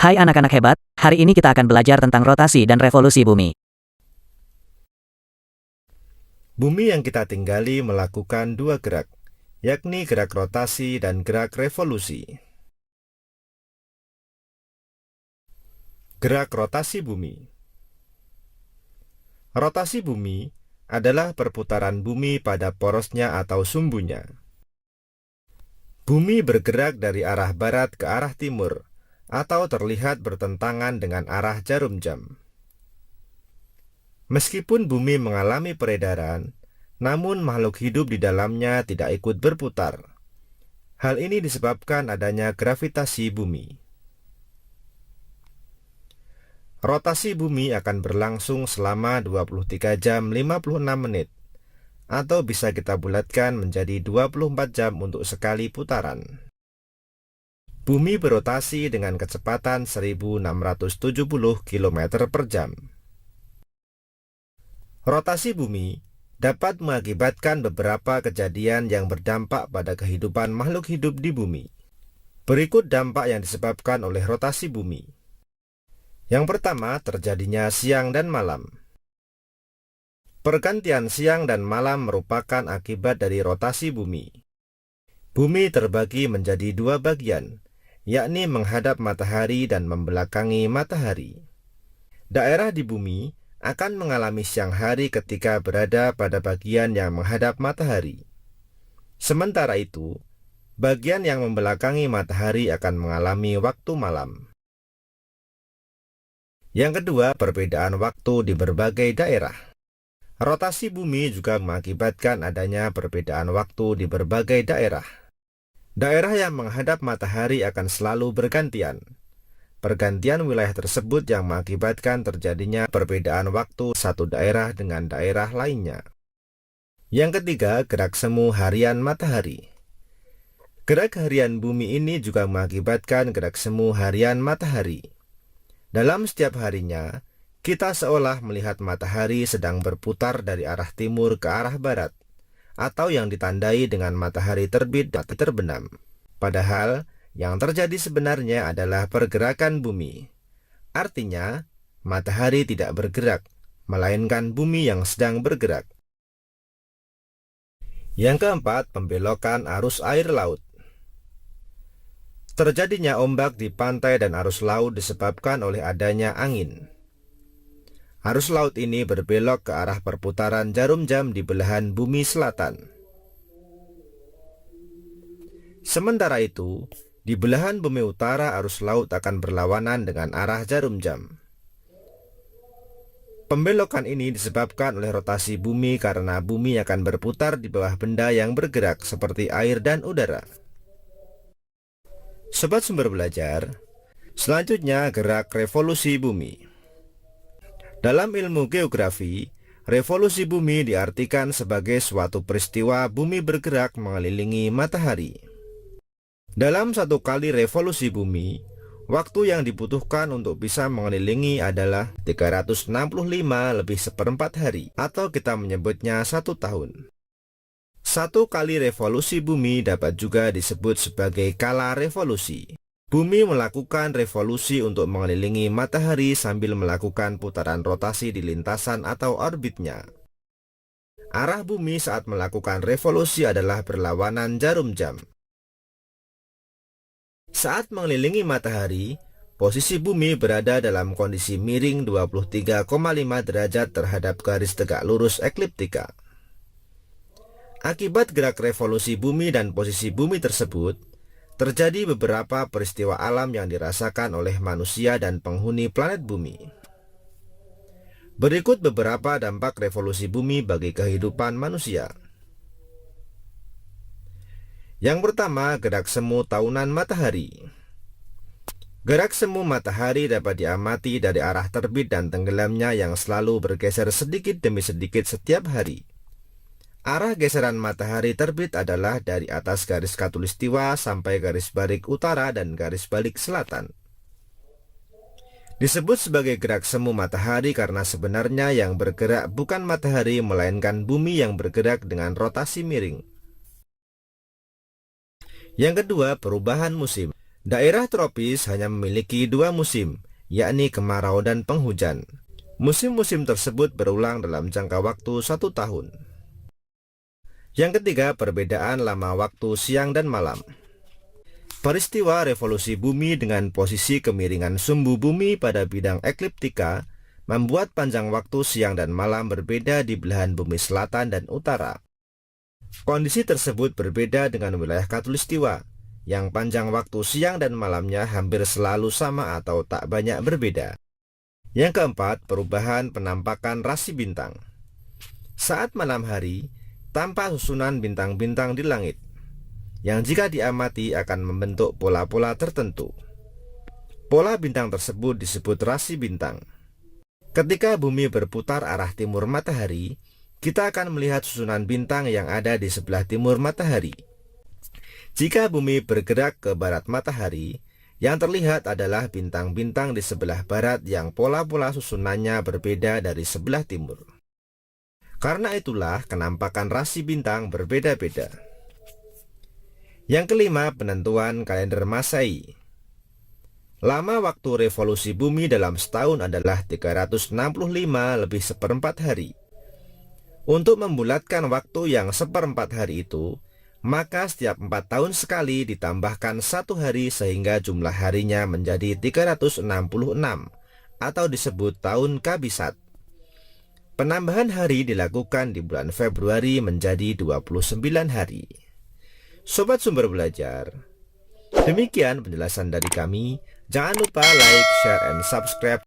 Hai anak-anak hebat, hari ini kita akan belajar tentang rotasi dan revolusi bumi. Bumi yang kita tinggali melakukan dua gerak, yakni gerak rotasi dan gerak revolusi. Gerak rotasi bumi. Rotasi bumi adalah perputaran bumi pada porosnya atau sumbunya. Bumi bergerak dari arah barat ke arah timur, atau terlihat bertentangan dengan arah jarum jam. Meskipun bumi mengalami peredaran, namun makhluk hidup di dalamnya tidak ikut berputar. Hal ini disebabkan adanya gravitasi bumi. Rotasi bumi akan berlangsung selama 23 jam 56 menit, atau bisa kita bulatkan menjadi 24 jam untuk sekali putaran. Bumi berotasi dengan kecepatan 1670 km per jam. Rotasi bumi dapat mengakibatkan beberapa kejadian yang berdampak pada kehidupan makhluk hidup di bumi. Berikut dampak yang disebabkan oleh rotasi bumi. Yang pertama, terjadinya siang dan malam. Pergantian siang dan malam merupakan akibat dari rotasi bumi. Bumi terbagi menjadi dua bagian, yakni menghadap matahari dan membelakangi matahari. Daerah di bumi akan mengalami siang hari ketika berada pada bagian yang menghadap matahari. Sementara itu, bagian yang membelakangi matahari akan mengalami waktu malam. Yang kedua, perbedaan waktu di berbagai daerah. Rotasi bumi juga mengakibatkan adanya perbedaan waktu di berbagai daerah. Daerah yang menghadap matahari akan selalu bergantian. Pergantian wilayah tersebut yang mengakibatkan terjadinya perbedaan waktu satu daerah dengan daerah lainnya. Yang ketiga, gerak semu harian matahari. Gerak harian bumi ini juga mengakibatkan gerak semu harian matahari. Dalam setiap harinya, kita seolah melihat matahari sedang berputar dari arah timur ke arah barat, atau yang ditandai dengan matahari terbit dan terbenam. Padahal, yang terjadi sebenarnya adalah pergerakan bumi. Artinya, matahari tidak bergerak, melainkan bumi yang sedang bergerak. Yang keempat, pembelokan arus air laut. Terjadinya ombak di pantai dan arus laut disebabkan oleh adanya angin. Arus laut ini berbelok ke arah perputaran jarum jam di belahan bumi selatan. Sementara itu, di belahan bumi utara arus laut akan berlawanan dengan arah jarum jam. Pembelokan ini disebabkan oleh rotasi bumi karena bumi akan berputar di bawah benda yang bergerak seperti air dan udara. Sobat Sumber Belajar, selanjutnya gerak revolusi bumi. Dalam ilmu geografi, revolusi bumi diartikan sebagai suatu peristiwa bumi bergerak mengelilingi matahari. Dalam satu kali revolusi bumi, waktu yang dibutuhkan untuk bisa mengelilingi adalah 365 lebih seperempat hari, atau kita menyebutnya 1 tahun. Satu kali revolusi bumi dapat juga disebut sebagai kala revolusi. Bumi melakukan revolusi untuk mengelilingi matahari sambil melakukan putaran rotasi di lintasan atau orbitnya. Arah bumi saat melakukan revolusi adalah berlawanan jarum jam. Saat mengelilingi matahari, posisi bumi berada dalam kondisi miring 23,5 derajat terhadap garis tegak lurus ekliptika. Akibat gerak revolusi bumi dan posisi bumi tersebut, terjadi beberapa peristiwa alam yang dirasakan oleh manusia dan penghuni planet bumi. Berikut beberapa dampak revolusi bumi bagi kehidupan manusia. Yang pertama, gerak semu tahunan matahari. Gerak semu matahari dapat diamati dari arah terbit dan tenggelamnya yang selalu bergeser sedikit demi sedikit setiap hari. Arah geseran matahari terbit adalah dari atas garis khatulistiwa sampai garis balik utara dan garis balik selatan. Disebut sebagai gerak semu matahari karena sebenarnya yang bergerak bukan matahari melainkan bumi yang bergerak dengan rotasi miring. Yang kedua, perubahan musim. Daerah tropis hanya memiliki dua musim, yakni kemarau dan penghujan. Musim-musim tersebut berulang dalam jangka waktu 1 tahun. Yang ketiga, perbedaan lama waktu siang dan malam. Peristiwa revolusi bumi dengan posisi kemiringan sumbu bumi pada bidang ekliptika membuat panjang waktu siang dan malam berbeda di belahan bumi selatan dan utara. Kondisi tersebut berbeda dengan wilayah khatulistiwa, yang panjang waktu siang dan malamnya hampir selalu sama atau tak banyak berbeda. Yang keempat, perubahan penampakan rasi bintang. Saat malam hari, tampak susunan bintang-bintang di langit, yang jika diamati akan membentuk pola-pola tertentu. Pola bintang tersebut disebut rasi bintang. Ketika bumi berputar arah timur matahari, kita akan melihat susunan bintang yang ada di sebelah timur matahari. Jika bumi bergerak ke barat matahari, yang terlihat adalah bintang-bintang di sebelah barat yang pola-pola susunannya berbeda dari sebelah timur. Karena itulah kenampakan rasi bintang berbeda-beda. Yang kelima, penentuan kalender Masehi. Lama waktu revolusi bumi dalam setahun adalah 365 lebih seperempat hari. Untuk membulatkan waktu yang seperempat hari itu, maka setiap 4 tahun sekali ditambahkan 1 hari sehingga jumlah harinya menjadi 366 atau disebut tahun Kabisat. Penambahan hari dilakukan di bulan Februari menjadi 29 hari. Sobat Sumber Belajar, demikian penjelasan dari kami. Jangan lupa like, share, and subscribe